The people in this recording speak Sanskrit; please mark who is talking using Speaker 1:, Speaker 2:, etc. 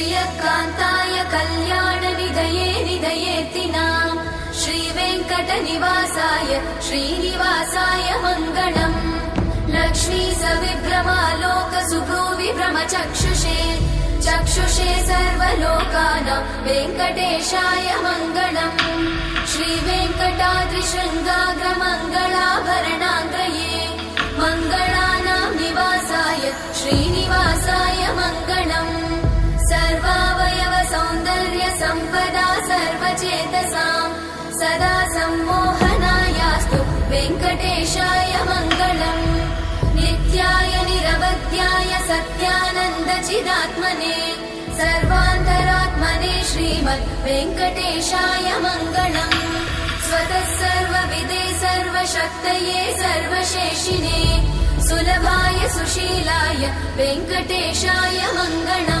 Speaker 1: श्रियकान्ताय कल्याणनिधये निधयेतिनाम् श्रीवेङ्कटनिवासाय श्रीनिवासाय मङ्गलम् लक्ष्मी सविभ्रमालोक सुभ्रूविभ्रमचक्षुषे चक्षुषे सर्वलोकानां वेङ्कटेशाय मङ्गलम् श्रीवेङ्कटाद्रिशृङ्गाग्रमङ्गलाभरणाङ्गये मङ्गलानां निवासाय श्रीनिवासाय मङ्गलम् सर्वावयव सौन्दर्य सम्पदा सर्वचेतसां सदा सम्मोहनायास्तु वेङ्कटेशाय मङ्गलम् नित्याय निरवध्याय सत्यानन्दचिदात्मने सर्वान्तरात्मने श्रीमद् वेङ्कटेशाय मङ्गलम् स्वतः सर्वविदे सर्वशक्तये सर्वशेषिने सुलभाय सुशीलाय वेङ्कटेशाय मङ्गलम्।